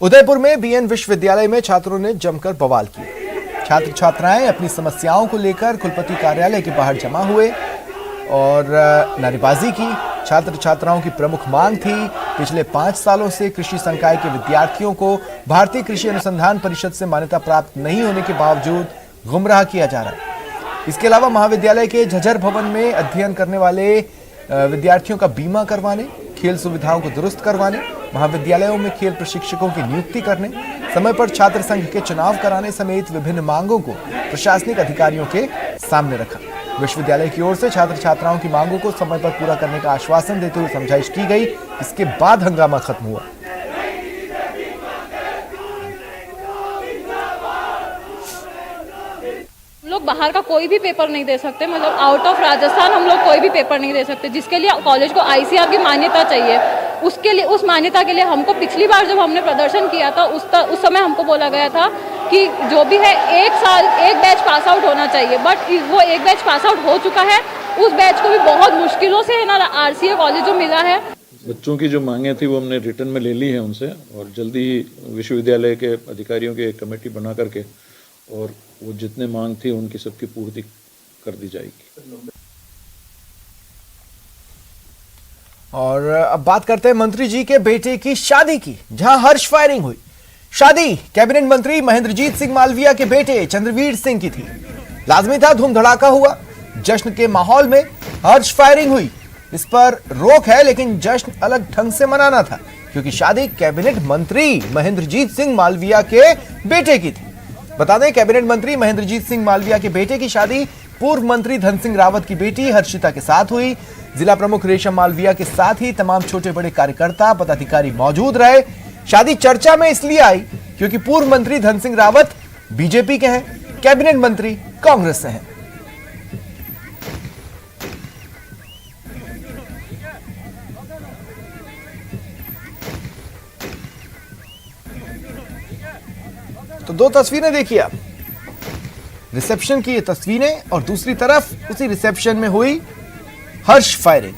उदयपुर में बीएन विश्वविद्यालय में छात्रों ने जमकर बवाल किया। छात्र छात्राएं अपनी समस्याओं को लेकर कुलपति कार्यालय के बाहर जमा हुए और नारेबाजी की। छात्र छात्राओं की प्रमुख मांग थी, पिछले 5 सालों से कृषि संकाय के विद्यार्थियों को भारतीय कृषि अनुसंधान परिषद से मान्यता प्राप्त नहीं होने के बावजूद गुमराह किया जा रहा है। इसके अलावा महाविद्यालय के झज्जर भवन में अध्ययन करने वाले विद्यार्थियों का बीमा करवाने, खेल सुविधाओं को दुरुस्त करवाने, महाविद्यालयों में खेल प्रशिक्षकों की नियुक्ति करने, समय पर छात्र संघ के चुनाव कराने समेत विभिन्न मांगों को प्रशासनिक अधिकारियों के सामने रखा। विश्वविद्यालय की ओर से छात्र छात्राओं की मांगों को समय पर पूरा करने का आश्वासन देते हुए समझाइश की गई। इसके बाद हंगामा खत्म हुआ। लोग बाहर का कोई भी पेपर नहीं दे सकते, मतलब आउट ऑफ राजस्थान हम लोग कोई भी पेपर नहीं दे सकते, जिसके लिए कॉलेज को आईसीआर की मान्यता चाहिए। उसके लिए, उस मान्यता के लिए हमको पिछली बार जब हमने प्रदर्शन किया था उस समय हमको बोला गया था कि जो भी है 1 साल 1 बैच पास आउट होना चाहिए, बट वो 1 बैच पास आउट हो चुका है। उस बैच को भी बहुत मुश्किलों से है ना आरसीए कॉलेज जो मिला है। बच्चों की जो मांगें थी वो हमने रिटर्न में ले ली है उनसे, और जल्दी ही विश्वविद्यालय के अधिकारियों की एक कमेटी बना करके और वो जितने मांग थी उनकी सबकी पूर्ति कर दी जाएगी। और अब बात करते हैं मंत्री जी के बेटे की शादी की, जहां हर्ष फायरिंग हुई। शादी कैबिनेट मंत्री महेंद्रजीत सिंह मालविया के बेटे चंद्रवीर सिंह की थी। लाजमी था धूम धड़ाका हुआ। जश्न के माहौल में हर्ष फायरिंग हुई, इस पर रोक है, लेकिन जश्न अलग ढंग से मनाना था क्योंकि शादी कैबिनेट मंत्री महेंद्रजीत सिंह मालविया के बेटे की थी। बता दें, कैबिनेट मंत्री महेंद्रजीत सिंह मालविया के बेटे की शादी पूर्व मंत्री धन सिंह रावत की बेटी हर्षिता के साथ हुई। जिला प्रमुख रेशम मालविया के साथ ही तमाम छोटे बड़े कार्यकर्ता पदाधिकारी मौजूद रहे। शादी चर्चा में इसलिए आई क्योंकि पूर्व मंत्री धन सिंह रावत बीजेपी के हैं, कैबिनेट मंत्री कांग्रेस से हैं। तो 2 तस्वीरें देखिए आप, रिसेप्शन की ये तस्वीरें और दूसरी तरफ उसी रिसेप्शन में हुई हर्ष फायरिंग।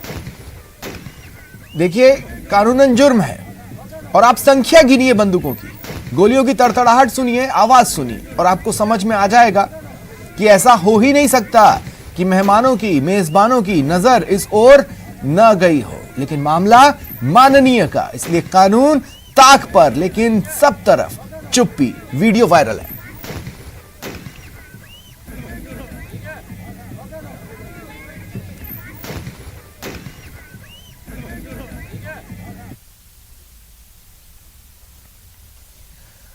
देखिए, कानूनन जुर्म है और आप संख्या गिनिए बंदूकों की, गोलियों की तड़तड़ाहट सुनिए, आवाज सुनिए और आपको समझ में आ जाएगा कि ऐसा हो ही नहीं सकता कि मेहमानों की, मेजबानों की नजर इस ओर न गई हो। लेकिन मामला माननीय का, इसलिए कानून ताक पर, लेकिन सब तरफ चुप्पी। वीडियो वायरल है।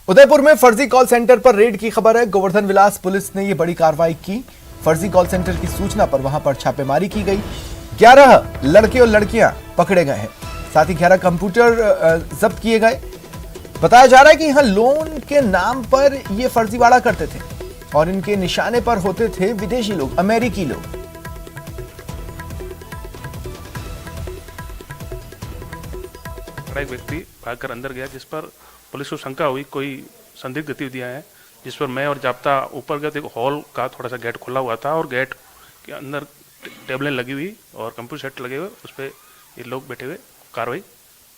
उदयपुर में फर्जी कॉल सेंटर पर रेड की खबर है। गोवर्धन विलास पुलिस ने यह बड़ी कार्रवाई की। फर्जी कॉल सेंटर की सूचना पर वहां पर छापेमारी की गई। 11 लड़के और लड़कियां पकड़े गए हैं, साथ ही 11 कंप्यूटर जब्त किए गए। बताया जा रहा है कि यहां लोन के नाम पर ये फर्जीवाड़ा करते थे और इनके निशाने पर होते थे विदेशी लोग, अमेरिकी लोग। एक व्यक्ति भागकर अंदर गया, जिस पर पुलिस को शंका हुई कोई संदिग्ध गतिविधियां हैं, जिस पर मैं और जाप्ता ऊपर गए। एक हॉल का थोड़ा सा गेट खुला हुआ था और गेट के अंदर टेबलें लगी हुई और कंप्यूटर सेट लगे हुए, उस पर ये लोग बैठे हुए कार्रवाई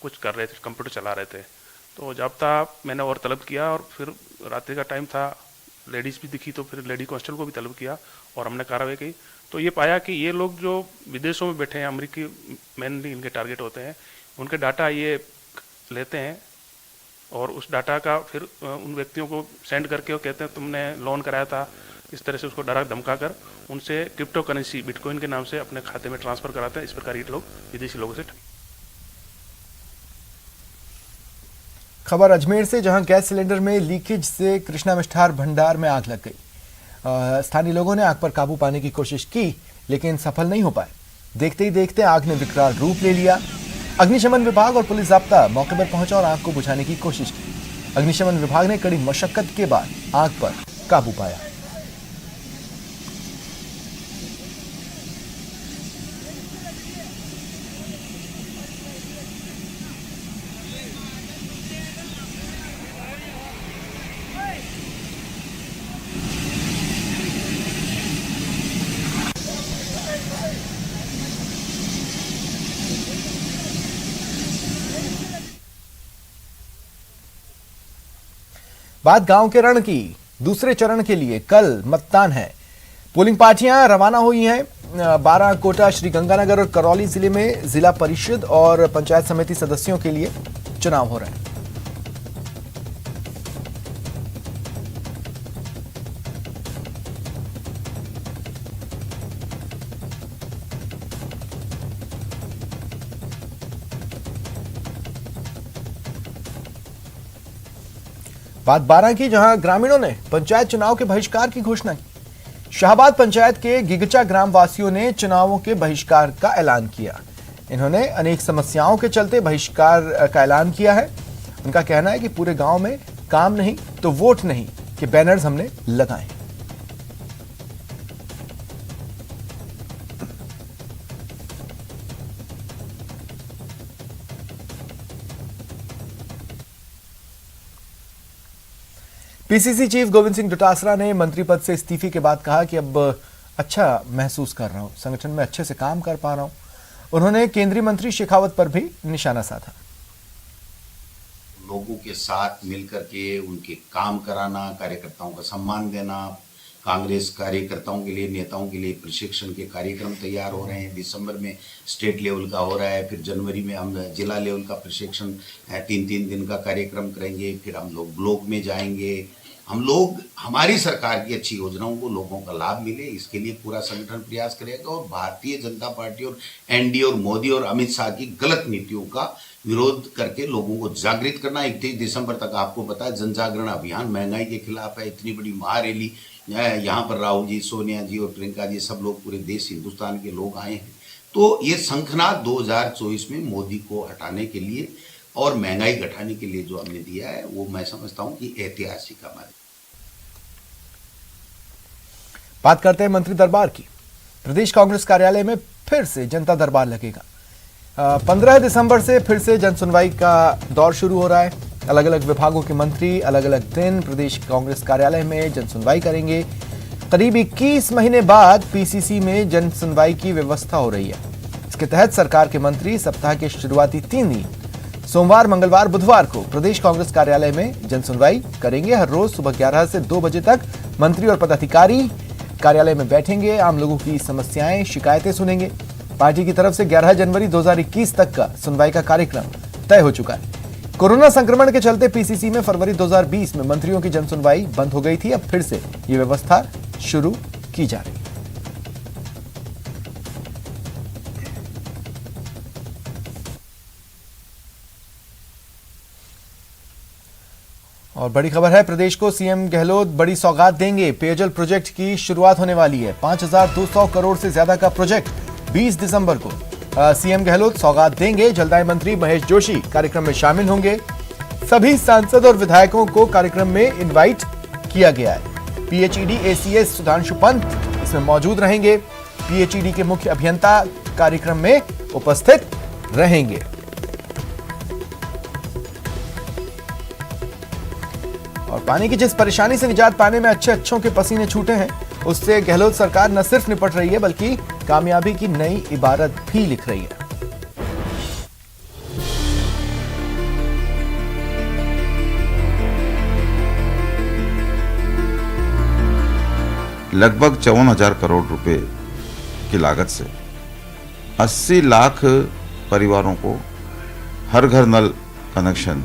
कुछ कर रहे थे, कंप्यूटर चला रहे थे। तो जाप्ता मैंने और तलब किया और फिर रात्रि का टाइम था, लेडीज़ भी दिखी तो फिर लेडी कांस्टेबल को भी तलब किया और हमने कार्रवाई की। तो ये पाया कि ये लोग जो विदेशों में बैठे हैं, अमेरिकी मेनली इनके टारगेट होते हैं, उनके डाटा ये लेते हैं और उस डाटा का फिर उन व्यक्तियों को सेंड करके वो कहते हैं तुमने लोन कराया था, इस तरह से उसको डरा धमका कर उनसे क्रिप्टो करेंसी बिटकॉइन के नाम से अपने खाते में ट्रांसफर कराते हैं। इस प्रकार ये लोग विदेशी लोगों से। खबर अजमेर से, जहां गैस सिलेंडर में लीकेज से कृष्णा मिष्ठार भंडार में आग लग गई। स्थानीय लोगों ने आग पर काबू पाने की कोशिश की लेकिन सफल नहीं हो पाए। देखते ही देखते आग ने विकराल रूप ले लिया। अग्निशमन विभाग और पुलिस जाब्ता मौके पर पहुंचा और आग को बुझाने की कोशिश की। अग्निशमन विभाग ने कड़ी मशक्कत के बाद आग पर काबू पाया। बात गांव के रण की। दूसरे चरण के लिए कल मतदान है। पोलिंग पार्टियां रवाना हुई हैं। 12 कोटा, श्रीगंगानगर और करौली जिले में जिला परिषद और पंचायत समिति सदस्यों के लिए चुनाव हो रहे हैं। बात 12 की, जहां ग्रामीणों ने पंचायत चुनाव के बहिष्कार की घोषणा की। शाहबाद पंचायत के गिगचा ग्राम वासियों ने चुनावों के बहिष्कार का ऐलान किया। इन्होंने अनेक समस्याओं के चलते बहिष्कार का ऐलान किया है। उनका कहना है कि पूरे गांव में काम नहीं तो वोट नहीं के बैनर्स हमने लगाए। पीसीसी चीफ गोविंद सिंह डोटासरा ने मंत्री पद से इस्तीफे के बाद कहा कि अब अच्छा महसूस कर रहा हूं, संगठन में अच्छे से काम कर पा रहा हूं। उन्होंने केंद्रीय मंत्री शेखावत पर भी निशाना साधा। लोगों के साथ मिलकर के उनके काम कराना, कार्यकर्ताओं का सम्मान देना, कांग्रेस कार्यकर्ताओं के लिए, नेताओं के लिए प्रशिक्षण के कार्यक्रम तैयार हो रहे हैं। दिसंबर में स्टेट लेवल का हो रहा है, फिर जनवरी में हम जिला लेवल का प्रशिक्षण 3-3 दिन का कार्यक्रम करेंगे। फिर हम लोग ब्लॉक में जाएंगे। हम लोग हमारी सरकार की अच्छी योजनाओं को लोगों का लाभ मिले, इसके लिए पूरा संगठन प्रयास करेगा। और भारतीय जनता पार्टी और एनडीए और मोदी और अमित शाह की गलत नीतियों का विरोध करके लोगों को जागृत करना। 31 दिसंबर तक आपको पता है जन जागरण अभियान महंगाई के खिलाफ है। इतनी बड़ी महारैली यहाँ पर राहुल जी, सोनिया जी और प्रियंका जी, सब लोग पूरे देश हिंदुस्तान के लोग आए हैं। तो ये शंखनाद 2024 में मोदी को हटाने के लिए और महंगाई घटाने के लिए जो हमने दिया है, वो मैं समझता हूं कि ऐतिहासिक हमारे। बात करते हैं मंत्री दरबार की। प्रदेश कांग्रेस कार्यालय में फिर से जनता दरबार लगेगा। 15 दिसंबर से फिर से जन सुनवाई का दौर शुरू हो रहा है। अलग अलग विभागों के मंत्री अलग अलग दिन प्रदेश कांग्रेस कार्यालय में जन सुनवाई करेंगे। करीब 21 महीने बाद पीसीसी में जन सुनवाई की व्यवस्था हो रही है। इसके तहत सरकार के मंत्री सप्ताह के शुरुआती 3 दिन सोमवार, मंगलवार, बुधवार को प्रदेश कांग्रेस कार्यालय में जन सुनवाई करेंगे। हर रोज सुबह 11 से 2 बजे तक मंत्री और पदाधिकारी कार्यालय में बैठेंगे, आम लोगों की समस्याएं, शिकायतें सुनेंगे। पार्टी की तरफ से 11 जनवरी 2021 तक का सुनवाई का कार्यक्रम तय हो चुका है। कोरोना संक्रमण के चलते पीसीसी में फरवरी 2020 में मंत्रियों की जन सुनवाई बंद हो गई थी। अब फिर से ये व्यवस्था शुरू की जा रही है। और बड़ी खबर है, प्रदेश को सीएम गहलोत बड़ी सौगात देंगे। पेयजल प्रोजेक्ट की शुरुआत होने वाली है। 5200 करोड़ से ज्यादा का प्रोजेक्ट 20 दिसंबर को सीएम गहलोत सौगात देंगे। जलदाय मंत्री महेश जोशी कार्यक्रम में शामिल होंगे। सभी सांसद और विधायकों को कार्यक्रम में इनवाइट किया गया है। पीएचईडी एसीएस सुधांशु पंत इसमें मौजूद रहेंगे। पीएचईडी के मुख्य अभियंता कार्यक्रम में उपस्थित रहेंगे। और पानी की जिस परेशानी से निजात पाने में अच्छों के पसीने छूटे हैं, उससे गहलोत सरकार न सिर्फ निपट रही है बल्कि कामयाबी की नई इबारत भी लिख रही है। लगभग 54,000 करोड़ रुपए की लागत से 80 लाख परिवारों को हर घर नल कनेक्शन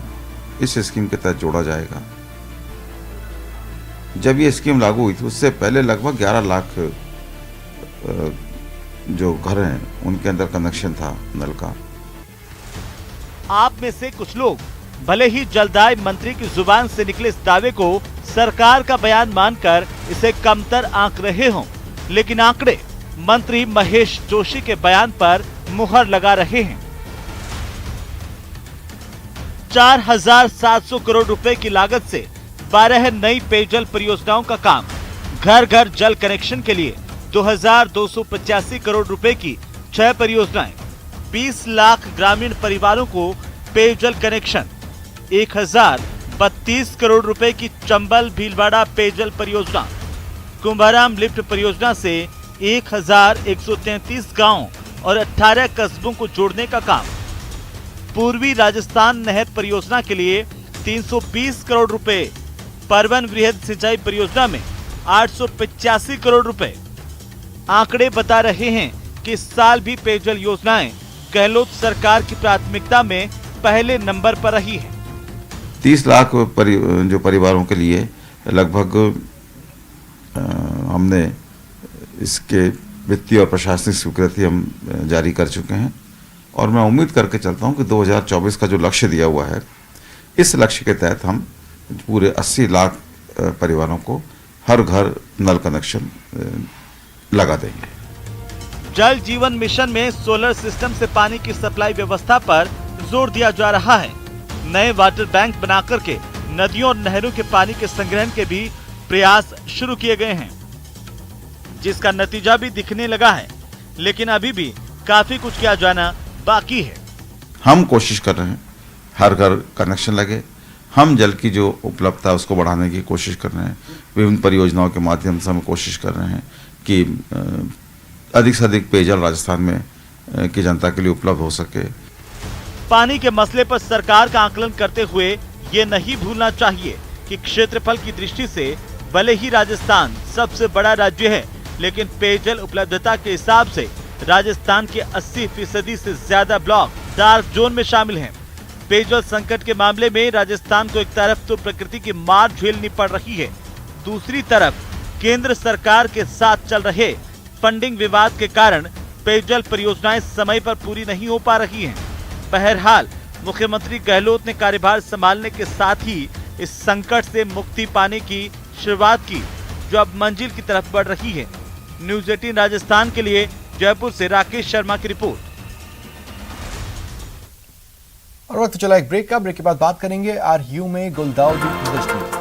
इस स्कीम के तहत जोड़ा जाएगा। जब ये स्कीम लागू हुई थी उससे पहले लगभग 11 लाख जो घर हैं उनके अंदर कनेक्शन था नल का। आप में से कुछ लोग भले ही जलदाय मंत्री की जुबान से निकले इस दावे को सरकार का बयान मानकर इसे कमतर आंक रहे हों, लेकिन आंकड़े मंत्री महेश जोशी के बयान पर मुहर लगा रहे हैं। 4,700 करोड़ रुपए की लागत से 12 नई पेयजल परियोजनाओं का काम, घर घर जल कनेक्शन के लिए 2,285 करोड़ रुपए की 6 परियोजनाएं, 20 लाख ग्रामीण परिवारों को पेयजल कनेक्शन, 1,032 करोड़ रुपए की चंबल भीलवाड़ा पेयजल परियोजना, कुंभाराम लिफ्ट परियोजना से 1,133 गांव और 18 कस्बों को जोड़ने का काम, पूर्वी राजस्थान नहर परियोजना के लिए 320 करोड़ रुपए, परवन वृहद सिंचाई परियोजना में 885 करोड़ रुपए। आंकड़े बता रहे हैं कि इस साल भी पेयजल योजनाएं गहलोत सरकार की प्राथमिकता में पहले नंबर पर रही है। 30 लाख जो परिवारों के लिए लगभग हमने इसके वित्तीय और प्रशासनिक स्वीकृति हम जारी कर चुके हैं और मैं उम्मीद करके चलता हूं कि 2024 का जो लक्ष्य दिया हुआ है, इस लक्ष्य के तहत हम पूरे 80 लाख परिवारों को हर घर नल कनेक्शन लगा देंगे। जल जीवन मिशन में सोलर सिस्टम से पानी की सप्लाई व्यवस्था पर जोर दिया जा रहा है। नए वाटर बैंक बनाकर के नदियों और नहरों के पानी के संग्रहण के भी प्रयास शुरू किए गए हैं, जिसका नतीजा भी दिखने लगा है, लेकिन अभी भी काफी कुछ किया जाना बाकी है। हम कोशिश कर रहे हैं हर घर कनेक्शन लगे। हम जल की जो उपलब्धता है उसको बढ़ाने की कोशिश कर रहे हैं। विभिन्न परियोजनाओं के माध्यम से हम कोशिश कर रहे हैं कि अधिक से अधिक पेयजल राजस्थान में की जनता के लिए उपलब्ध हो सके। पानी के मसले पर सरकार का आकलन करते हुए ये नहीं भूलना चाहिए कि क्षेत्रफल की दृष्टि से भले ही राजस्थान सबसे बड़ा राज्य है, लेकिन पेयजल उपलब्धता के हिसाब से राजस्थान के 80% से ज्यादा ब्लॉक डार्क जोन में शामिल हैं। पेयजल संकट के मामले में राजस्थान को एक तरफ तो प्रकृति की मार झेलनी पड़ रही है, दूसरी तरफ केंद्र सरकार के साथ चल रहे फंडिंग विवाद के कारण पेयजल परियोजनाएं समय पर पूरी नहीं हो पा रही हैं। बहरहाल मुख्यमंत्री गहलोत ने कार्यभार संभालने के साथ ही इस संकट से मुक्ति पाने की शुरुआत की, जो अब मंजिल की तरफ बढ़ रही है। न्यूज़ 18 राजस्थान के लिए जयपुर से राकेश शर्मा की रिपोर्ट। और वक्त चला एक ब्रेक का। ब्रेक के बाद बात करेंगे RU में गुलदाउदी प्रदर्शनी।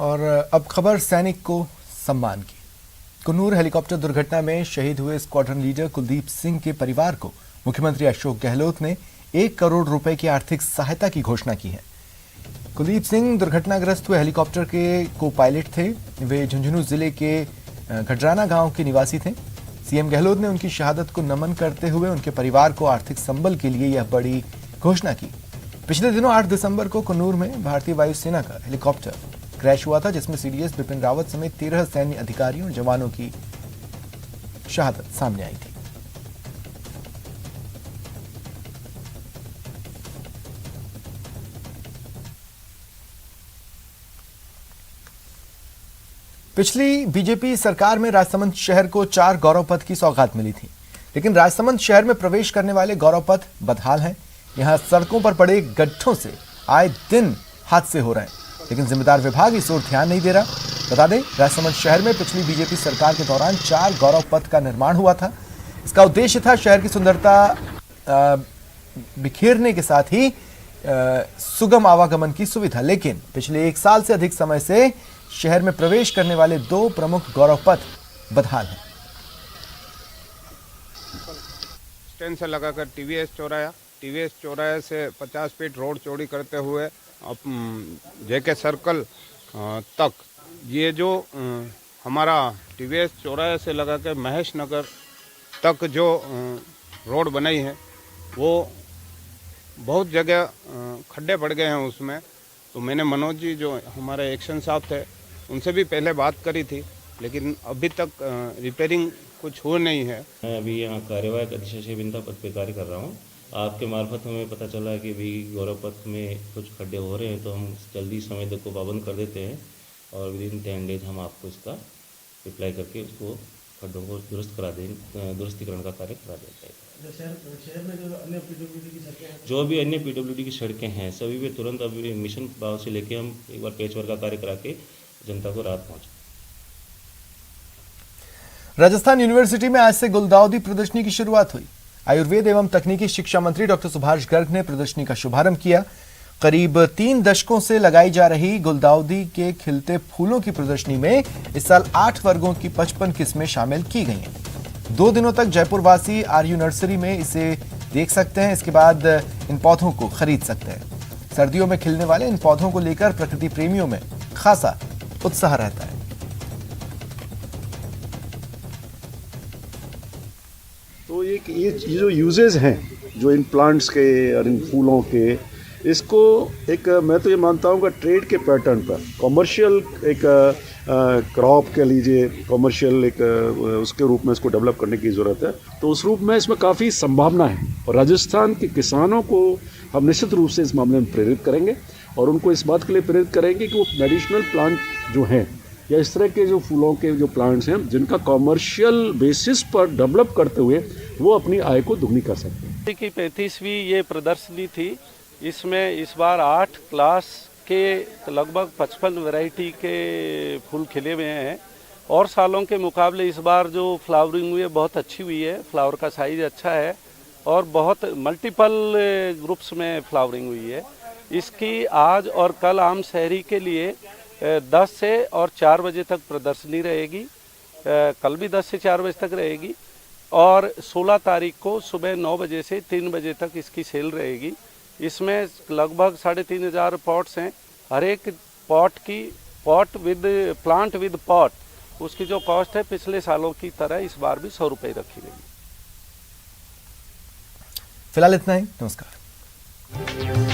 और अब खबर सैनिक को सम्मान की। कुन्नूर हेलीकॉप्टर दुर्घटना में शहीद हुए स्क्वाड्रन लीडर कुलदीप सिंह के परिवार को मुख्यमंत्री अशोक गहलोत ने 1 करोड़ रुपए की आर्थिक सहायता की घोषणा की है। कुलदीप सिंह दुर्घटनाग्रस्त हुए हेलीकॉप्टर के को पायलट थे। वे झुंझुनू जिले के घडराना गांव के निवासी थे। सीएम गहलोत ने उनकी शहादत को नमन करते हुए उनके परिवार को आर्थिक संबल के लिए यह बड़ी घोषणा की। पिछले दिनों 8 दिसंबर को कुन्नूर में भारतीय वायुसेना का हेलीकॉप्टर क्रैश हुआ था, जिसमें CDS बिपिन रावत समेत 13 सैन्य अधिकारियों और जवानों की शहादत सामने आई थी। पिछली बीजेपी सरकार में राजसमंद शहर को 4 गौरव पथ की सौगात मिली थी, लेकिन राजसमंद शहर में प्रवेश करने वाले गौरव पथ बदहाल हैं। यहां सड़कों पर पड़े गड्ढों से आए दिन हादसे हो रहे हैं, लेकिन जिम्मेदार विभाग इस ओर ध्यान नहीं दे रहा। बता दें, राजसमंद शहर में पिछली बीजेपी सरकार के दौरान 4 गौरव पथ का निर्माण हुआ था। इसका उद्देश्य था शहर की सुंदरता बिखेरने के साथ ही सुगम आवागमन की सुविधा, लेकिन पिछले 1 साल से अधिक समय से शहर में प्रवेश करने वाले 2 प्रमुख गौरव पथ बदहाल हैं। स्टैंड से लगाकर TVS चौराया से 50 फीट रोड चौड़ी करते हुए JK सर्कल तक, ये जो हमारा TVS चौराया से लगा के महेश नगर तक जो रोड बनाई है, वो बहुत जगह खड्डे पड़ गए हैं उसमें। तो मैंने मनोज जी जो हमारे एक्शन साहब थे, उनसे भी पहले बात करी थी, लेकिन अभी तक रिपेयरिंग कुछ हो नहीं है। मैं अभी यहाँ कार्यवाहक अधिशासी बिंदा पद पे कार्य कर रहा हूँ। आपके मार्फत हमें पता चला है कि भी गौरव पथ में कुछ खड्डे हो रहे हैं, तो हम जल्दी समय को पाबंद कर देते हैं और विदिन 10 डेज हम आपको इसका रिप्लाई करके उसको खड्डों को दुरुस्तीकरण का कार्य करा देते हैं। शहर में जो अन्य PWD की सड़कें हैं, जो भी अन्य PWD की सड़कें हैं, सभी पे तुरंत अभी मिशन भाव से लेके हम एक बार पेचवर्क का कार्य करा के जनता को राहत पहुँचे। राजस्थान यूनिवर्सिटी में आज से गुलदाउदी प्रदर्शनी की शुरुआत हुई। आयुर्वेद एवं तकनीकी शिक्षा मंत्री डॉक्टर सुभाष गर्ग ने प्रदर्शनी का शुभारंभ किया। करीब 3 दशकों से लगाई जा रही गुलदाउदी के खिलते फूलों की प्रदर्शनी में इस साल 8 वर्गों की 55 किस्में शामिल की गई हैं। 2 दिनों तक जयपुर वासी RU नर्सरी में इसे देख सकते हैं। इसके बाद इन पौधों को खरीद सकते हैं। सर्दियों में खिलने वाले इन पौधों को लेकर प्रकृति प्रेमियों में खासा उत्साह रहता है। तो ये जो यूजेस हैं जो इन प्लांट्स के और इन फूलों के, इसको एक मैं तो ये मानता हूँ कि ट्रेड के पैटर्न पर कमर्शियल एक क्रॉप के लीजिए कमर्शियल एक उसके रूप में इसको डेवलप करने की ज़रूरत है। तो उस रूप में इसमें काफ़ी संभावना है और राजस्थान के किसानों को हम निश्चित रूप से इस मामले में प्रेरित करेंगे और उनको इस बात के लिए प्रेरित करेंगे कि वो मेडिसिनल प्लांट जो हैं या इस तरह के जो फूलों के जो प्लांट्स हैं जिनका कमर्शियल बेसिस पर डेवलप करते हुए वो अपनी आय को दुगनी कर सकते हैं। की 35वीं ये प्रदर्शनी थी। इसमें इस बार 8 क्लास के लगभग 55 वैरायटी के फूल खिले हुए हैं और सालों के मुकाबले इस बार जो फ्लावरिंग हुई है बहुत अच्छी हुई है। फ्लावर का साइज अच्छा है और बहुत मल्टीपल ग्रुप्स में फ्लावरिंग हुई है। इसकी आज और कल आम शहरी के लिए 10 से और 4 बजे तक प्रदर्शनी रहेगी। कल भी 10 से 4 बजे तक रहेगी और 16 तारीख को सुबह 9 बजे से 3 बजे तक इसकी सेल रहेगी। इसमें लगभग 3500 पॉट्स हैं। हर एक pot with plant with pot, उसकी जो कॉस्ट है पिछले सालों की तरह इस बार भी 100 रुपये रखी गई। फिलहाल इतना ही। नमस्कार।